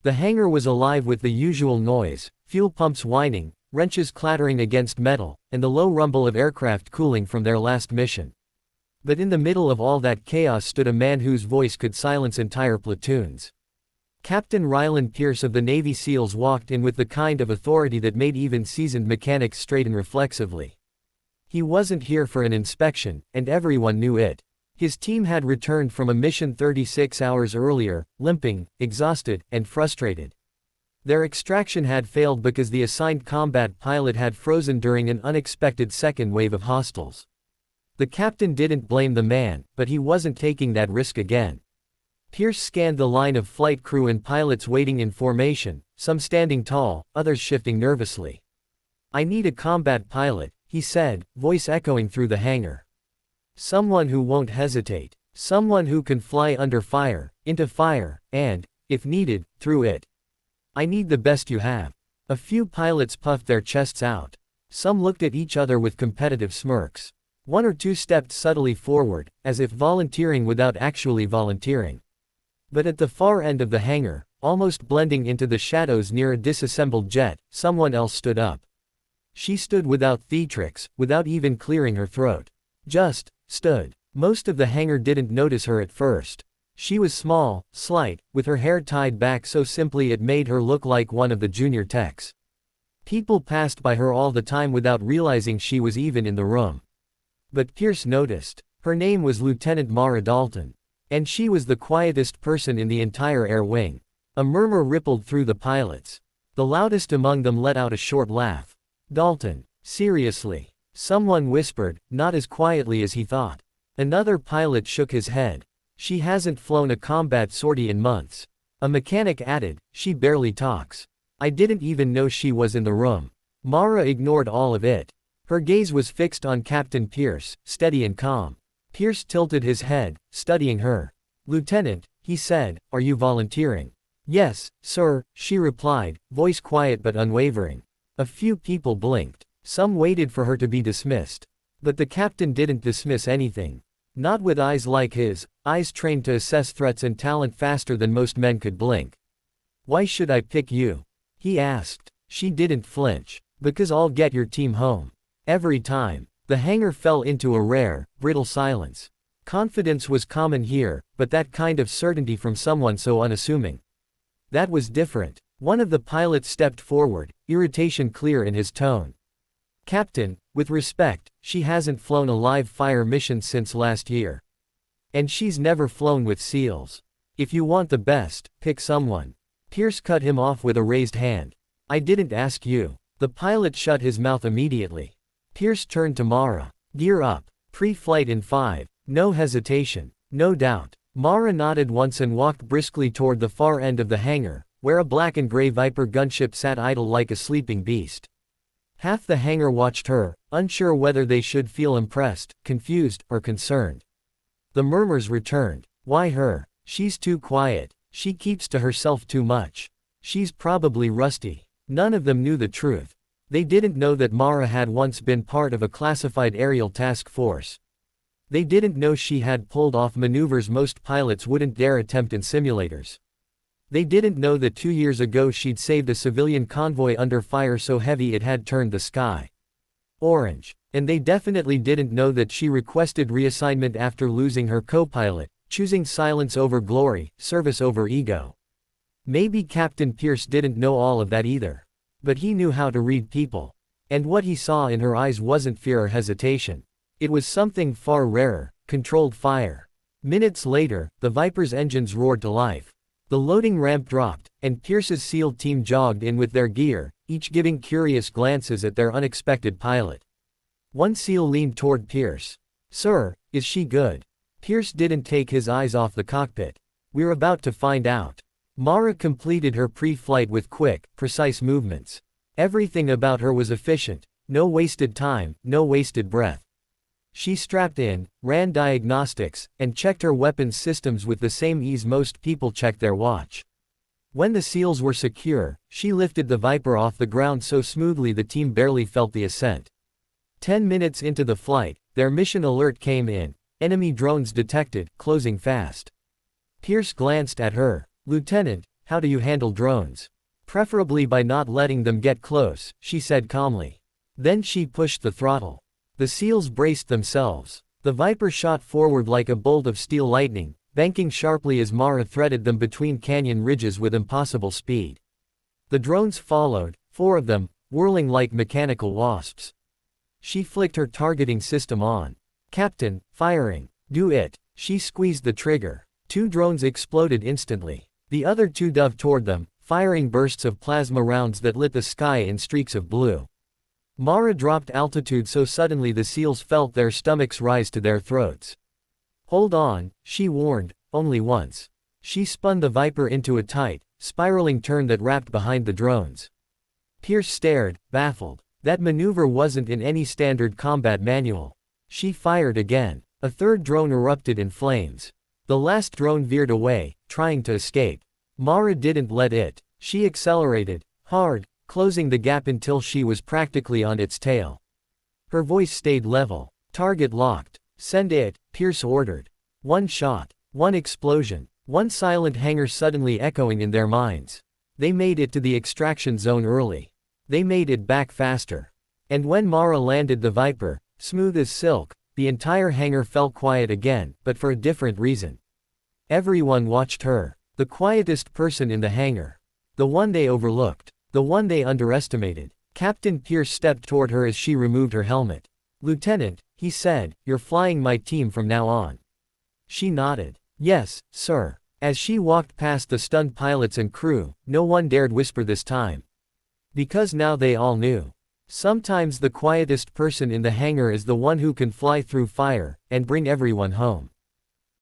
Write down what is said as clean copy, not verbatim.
The hangar was alive with the usual noise, fuel pumps whining, wrenches clattering against metal, and the low rumble of aircraft cooling from their last mission. But in the middle of all that chaos stood a man whose voice could silence entire platoons. Captain Ryland Pierce of the Navy SEALs walked in with the kind of authority that made even seasoned mechanics straighten reflexively. He wasn't here for an inspection, and everyone knew it. His team had returned from a mission 36 hours earlier, limping, exhausted, and frustrated. Their extraction had failed because the assigned combat pilot had frozen during an unexpected second wave of hostiles. The captain didn't blame the man, but he wasn't taking that risk again. Pierce scanned the line of flight crew and pilots waiting in formation, some standing tall, others shifting nervously. "I need a combat pilot," he said, voice echoing through the hangar. "Someone who won't hesitate. Someone who can fly under fire, into fire, and, if needed, through it. I need the best you have." A few pilots puffed their chests out. Some looked at each other with competitive smirks. One or two stepped subtly forward, as if volunteering without actually volunteering. But at the far end of the hangar, almost blending into the shadows near a disassembled jet, someone else stood up. She stood without theatrics, without even clearing her throat. Just stood. Most of the hangar didn't notice her at first. She was small, slight, with her hair tied back so simply it made her look like one of the junior techs. People passed by her all the time without realizing she was even in the room. But Pierce noticed. Her name was Lieutenant Mara Dalton. And she was the quietest person in the entire air wing. A murmur rippled through the pilots. The loudest among them let out a short laugh. "Dalton, seriously?" Someone whispered, not as quietly as he thought. Another pilot shook his head. "She hasn't flown a combat sortie in months." A mechanic added, "She barely talks. I didn't even know she was in the room." Mara ignored all of it. Her gaze was fixed on Captain Pierce, steady and calm. Pierce tilted his head, studying her. "Lieutenant," he said, "are you volunteering?" "Yes, sir," she replied, voice quiet but unwavering. A few people blinked. Some waited for her to be dismissed. But the captain didn't dismiss anything. Not with eyes like his, eyes trained to assess threats and talent faster than most men could blink. "Why should I pick you?" he asked. She didn't flinch. "Because I'll get your team home. Every time." The hangar fell into a rare, brittle silence. Confidence was common here, but that kind of certainty from someone so unassuming. That was different. One of the pilots stepped forward, irritation clear in his tone. "Captain, with respect, she hasn't flown a live fire mission since last year. And she's never flown with SEALs. If you want the best, pick someone." Pierce cut him off with a raised hand. "I didn't ask you." The pilot shut his mouth immediately. Pierce turned to Mara. "Gear up. Pre-flight in 5. No hesitation. No doubt." Mara nodded once and walked briskly toward the far end of the hangar, where a black and gray Viper gunship sat idle like a sleeping beast. Half the hangar watched her, unsure whether they should feel impressed, confused, or concerned. The murmurs returned. "Why her? She's too quiet. She keeps to herself too much. She's probably rusty." None of them knew the truth. They didn't know that Mara had once been part of a classified aerial task force. They didn't know she had pulled off maneuvers most pilots wouldn't dare attempt in simulators. They didn't know that 2 years ago she'd saved a civilian convoy under fire so heavy it had turned the sky orange. And they definitely didn't know that she requested reassignment after losing her co-pilot, choosing silence over glory, service over ego. Maybe Captain Pierce didn't know all of that either. But he knew how to read people. And what he saw in her eyes wasn't fear or hesitation. It was something far rarer: controlled fire. Minutes later, the Viper's engines roared to life. The loading ramp dropped, and Pierce's SEAL team jogged in with their gear, each giving curious glances at their unexpected pilot. One SEAL leaned toward Pierce. "Sir, is she good?" Pierce didn't take his eyes off the cockpit. "We're about to find out." Mara completed her pre-flight with quick, precise movements. Everything about her was efficient. No wasted time, no wasted breath. She strapped in, ran diagnostics, and checked her weapons systems with the same ease most people check their watch. When the SEALs were secure, she lifted the Viper off the ground so smoothly the team barely felt the ascent. 10 minutes into the flight, their mission alert came in. Enemy drones detected, closing fast. Pierce glanced at her. "Lieutenant, how do you handle drones? Preferably by not letting them get close, she said calmly. Then she pushed the throttle. The SEALs braced themselves. The Viper shot forward like a bolt of steel lightning, banking sharply as Mara threaded them between canyon ridges with impossible speed. The drones followed, 4 of them, whirling like mechanical wasps. She flicked her targeting system on. Captain, firing. Do it. She squeezed the trigger. 2 drones exploded instantly. The other 2 dove toward them, firing bursts of plasma rounds that lit the sky in streaks of blue. Mara dropped altitude so suddenly the SEALs felt their stomachs rise to their throats. Hold on, she warned, only once. She spun the Viper into a tight, spiraling turn that wrapped behind the drones. Pierce stared, baffled. That maneuver wasn't in any standard combat manual. She fired again. A 3rd drone erupted in flames. The last drone veered away, trying to escape. Mara didn't let it. She accelerated, hard, closing the gap until she was practically on its tail. Her voice stayed level. Target locked. Send it, Pierce ordered. 1 shot. 1 explosion. 1 silent hangar suddenly echoing in their minds. They made it to the extraction zone early. They made it back faster. And when Mara landed the Viper, smooth as silk, the entire hangar fell quiet again, but for a different reason. Everyone watched her. The quietest person in the hangar. The one they overlooked. The one they underestimated. Captain Pierce stepped toward her as she removed her helmet. Lieutenant, he said, you're flying my team from now on. She nodded. Yes, sir. As she walked past the stunned pilots and crew, no one dared whisper this time. Because now they all knew. Sometimes the quietest person in the hangar is the one who can fly through fire and bring everyone home.